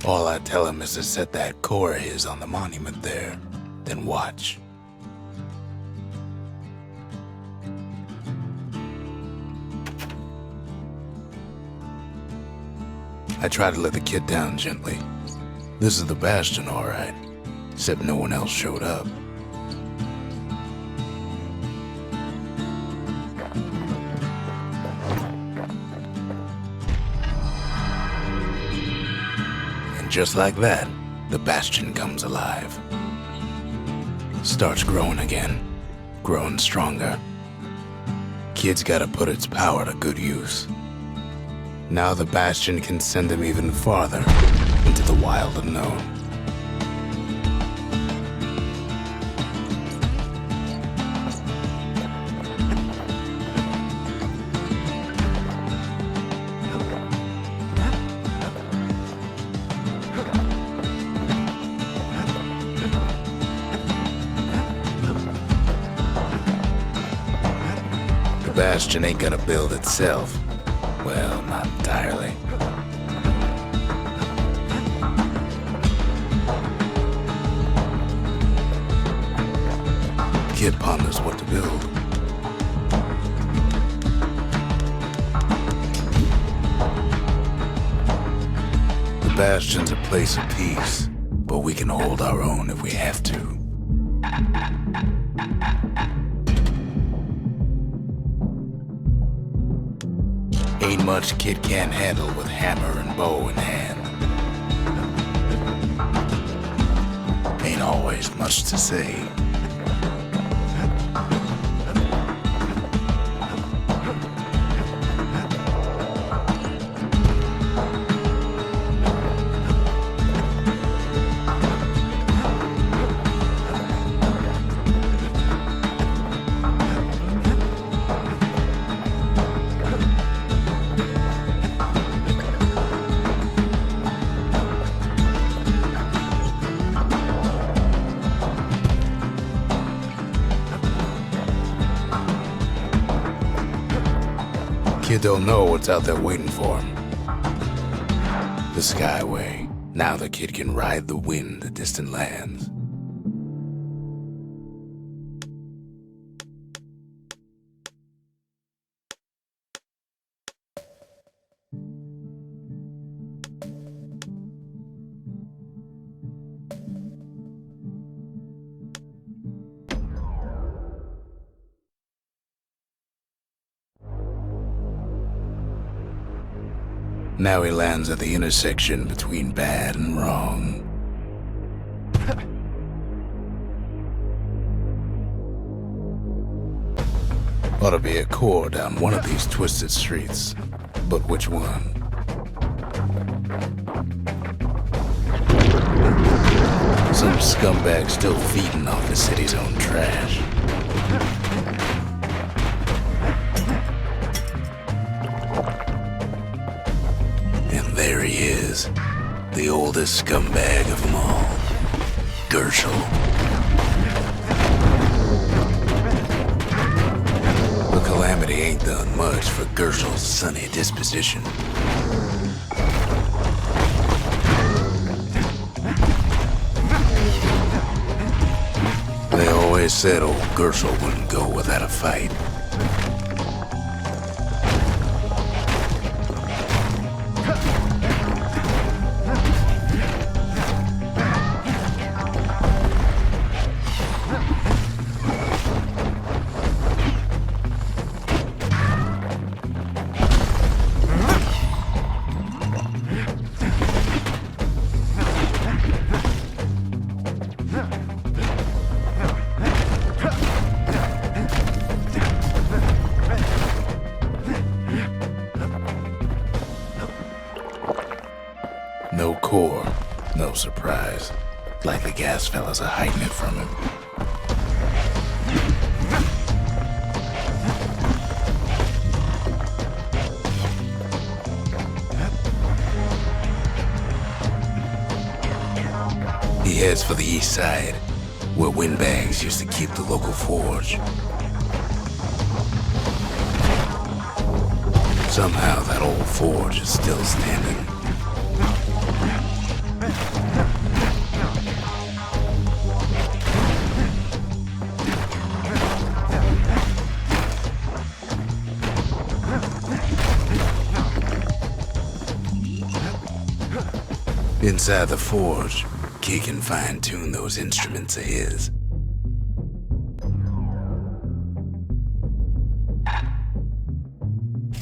All I tell him is to set that core of his on the monument there, then watch. I try to let the kid down gently. This is the Bastion, all right, except no one else showed up. Just like that, the Bastion comes alive. Starts growing again, growing stronger. Kid's gotta put its power to good use. Now the Bastion can send him even farther into the wild unknown. Bastion ain't gonna build itself. Well, not entirely. Kid ponders what to build. The Bastion's a place of peace, but we can hold our own if we have to. Ain't much kid can't handle with hammer and bow in hand. Ain't always much to say. Kid don't know what's out there waiting for him. The Skyway. Now the kid can ride the wind to distant lands. Now he lands at the intersection between bad and wrong. Ought to be a core down one of these twisted streets, but which one? Some scumbag still feeding off the city's own trash. There he is, the oldest scumbag of them all, Gershel. The calamity ain't done much for Gershel's sunny disposition. They always said old Gershel wouldn't go without a fight. No core, no surprise. Like the gas fellas are hiding it from him. He heads for the east side, where windbags used to keep the local forge. Somehow that old forge is still standing. Inside the forge, Kid can fine-tune those instruments of his.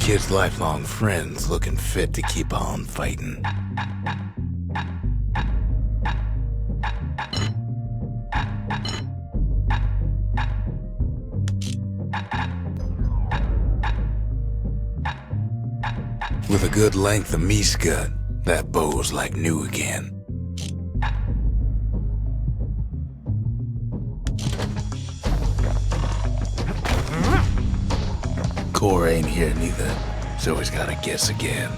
Kid's lifelong friends looking fit to keep on fighting. With a good length of meat-gut, that bow's like new again. Core ain't here neither, so he's gotta guess again.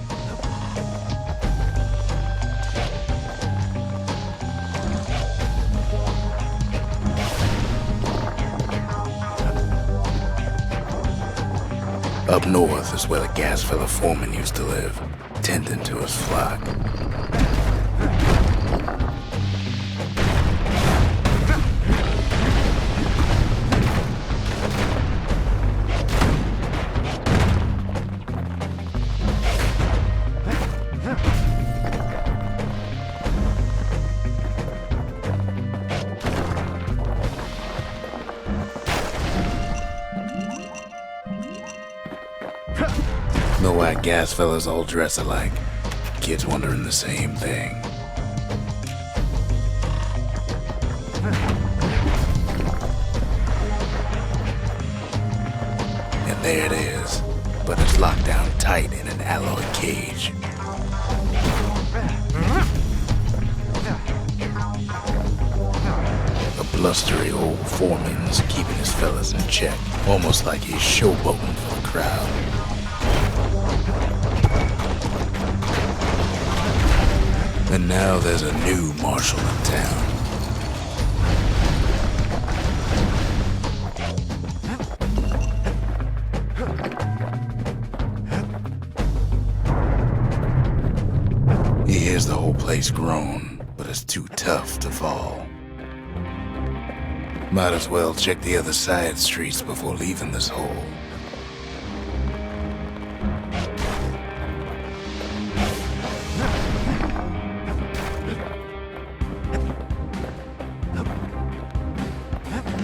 Up north is where the gas fella foreman used to live, tending to his flock. Know why gas fellas all dress alike? Kids wondering the same thing. And there it is, but it's locked down tight in an alloy cage. A blustery old foreman's keeping his fellas in check, almost like he's showboating for the crowd. And now there's a new marshal in town. He hears the whole place groan, but it's too tough to fall. Might as well check the other side streets before leaving this hole.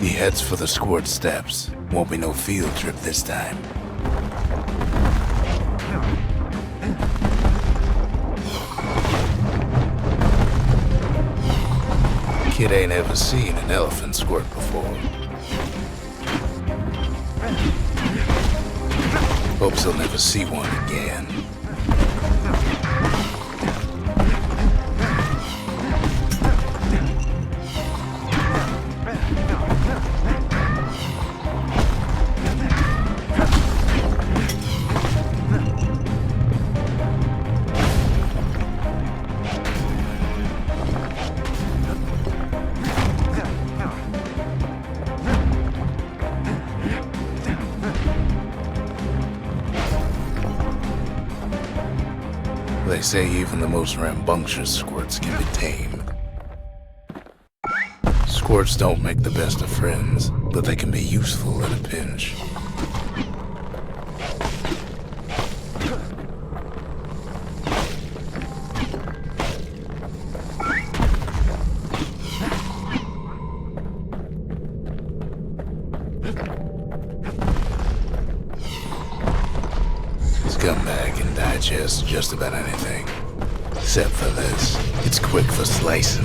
He heads for the squirt steps. Won't be no field trip this time. Kid ain't ever seen an elephant squirt before. Hopes he'll never see one again. They say even the most rambunctious squirts can be tamed. Squirts don't make the best of friends, but they can be useful in a pinch. Scumbag can digest just about anything. Except for this. It's quick for slicing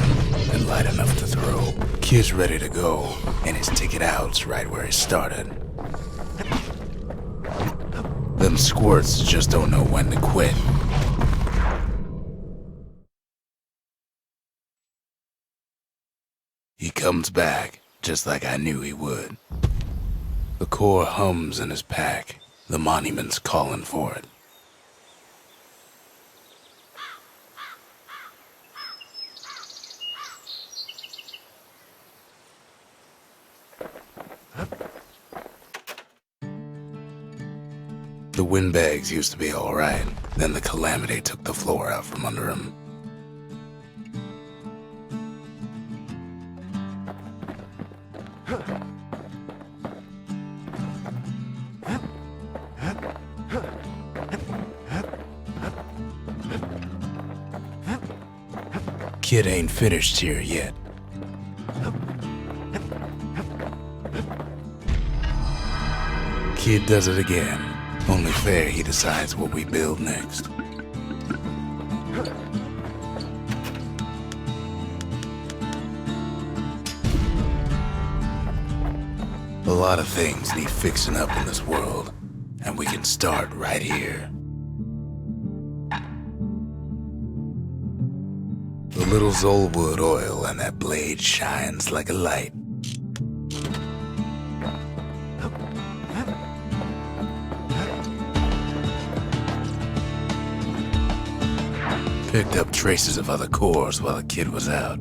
and light enough to throw. Kid's ready to go, and his ticket out's right where he started. Them squirts just don't know when to quit. He comes back, just like I knew he would. The core hums in his pack. The monument's calling for it. The windbags used to be all right. Then the calamity took the floor out from under him. Kid ain't finished here yet. Kid does it again. Only fair he decides what we build next. A lot of things need fixing up in this world, and we can start right here. The little Zolwood oil and that blade shines like a light. Picked up traces of other cores while the kid was out.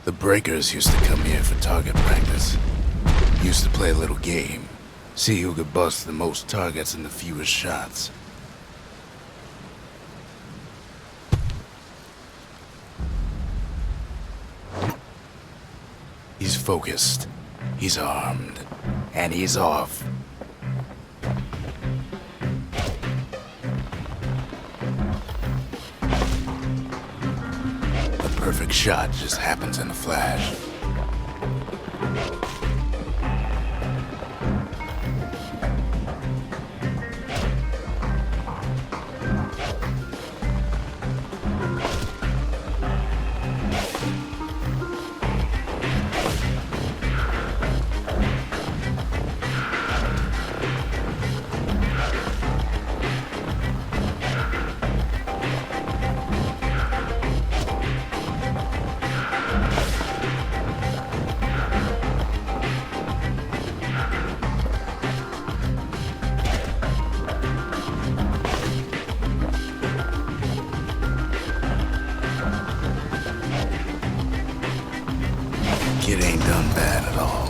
The breakers used to come here for target practice. Used to play a little game. See who could bust the most targets in the fewest shots. He's focused. He's armed. And he's off. The perfect shot just happens in a flash. Kid ain't done bad at all.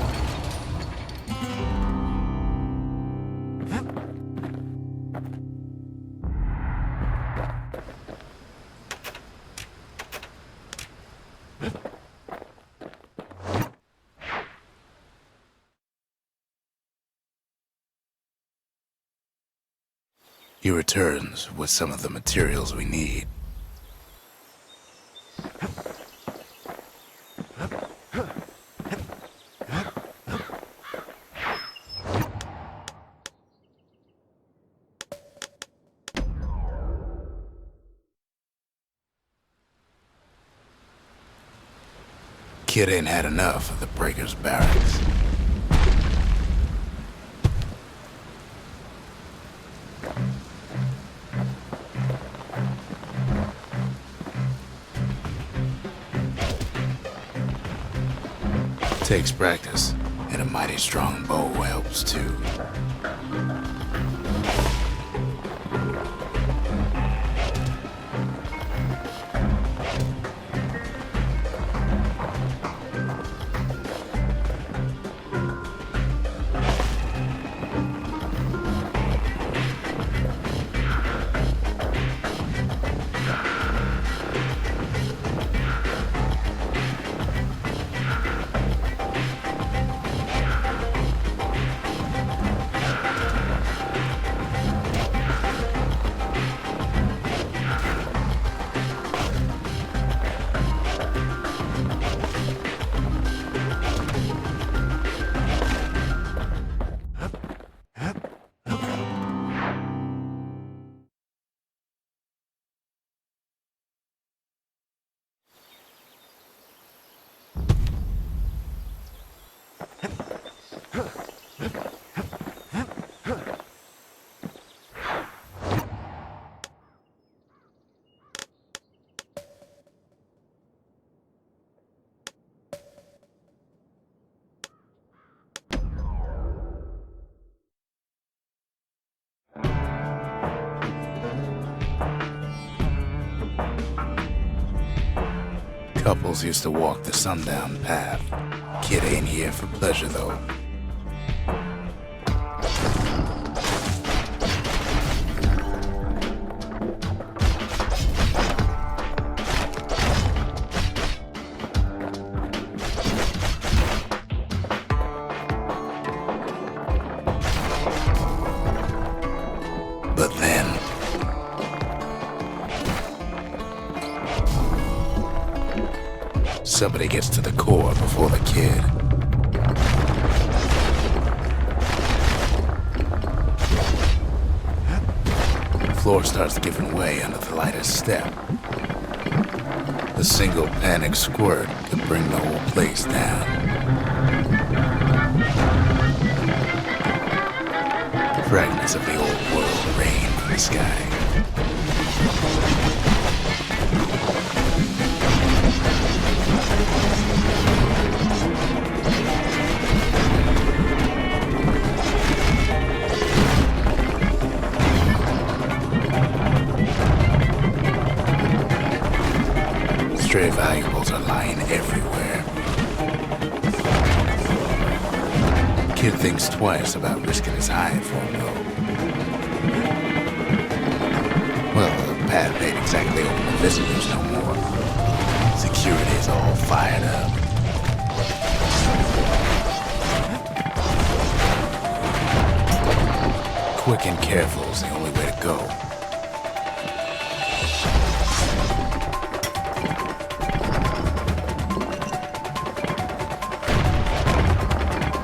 He returns with some of the materials we need. Kid ain't had enough of the breakers' barracks. Takes practice, and a mighty strong bow helps too. Couples used to walk the sundown path. Kid ain't here for pleasure, though. somebody gets to the core before the kid. The floor starts giving way under the lightest step. A single panic squirt could bring the whole place down. Fragments of the old world rain from the sky. Stray valuables are lying everywhere. Kid thinks twice about risking his hide for him, though. Well, the path ain't exactly open to visitors no more. Security's all fired up. Quick and careful is the only way to go.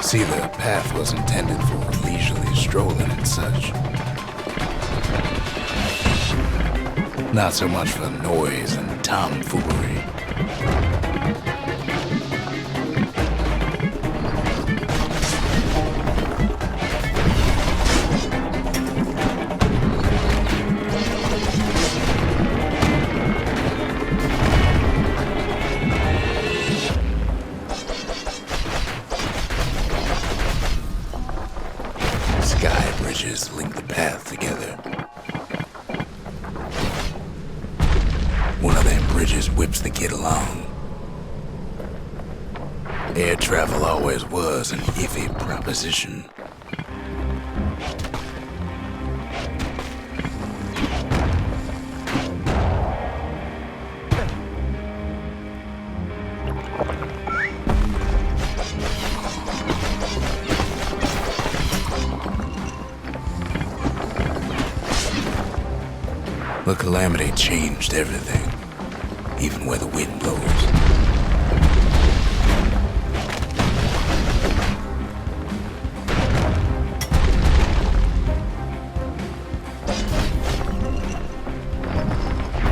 See, the path was intended for leisurely strolling and such. Not so much for noise and tomfoolery. Sky bridges link the path together. One of them bridges whips the kid along. Air travel always was an iffy proposition. The calamity changed everything, even where the wind blows.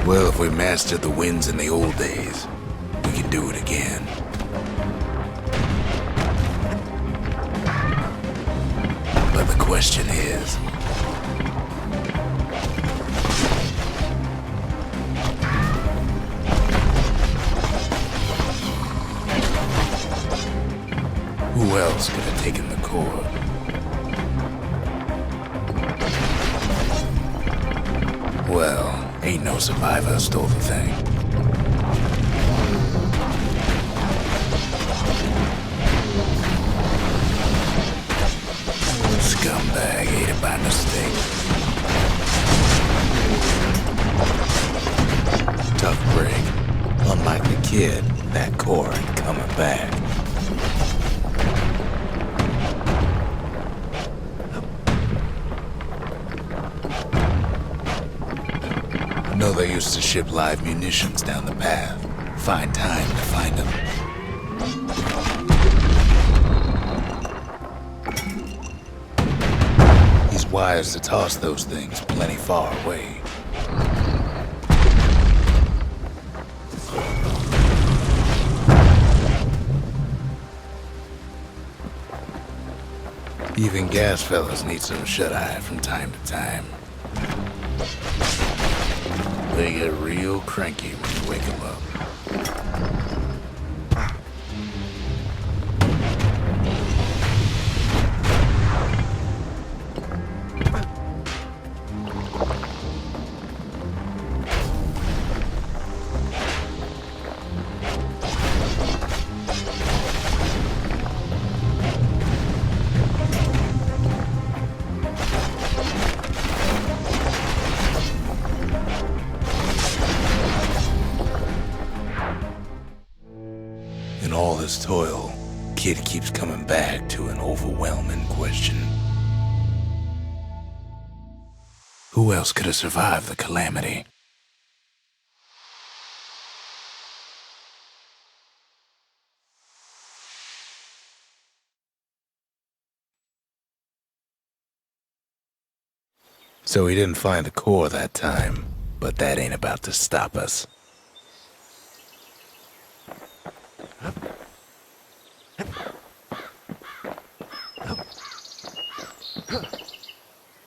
Well, if we mastered the winds in the old days, we can do it again. But the question is, who else could have taken the core? Well, ain't no survivor stole the thing. Scumbag ate it by mistake. Tough break. Unlike the kid, that core ain't coming back. I know they used to ship live munitions down the path. Find time to find them. He's wise to toss those things plenty far away. Even gas fellas need some shut-eye from time to time. They get real cranky when you wake them up. In all this toil, Kid keeps coming back to an overwhelming question. Who else could have survived the calamity? So we didn't find the core that time, but that ain't about to stop us.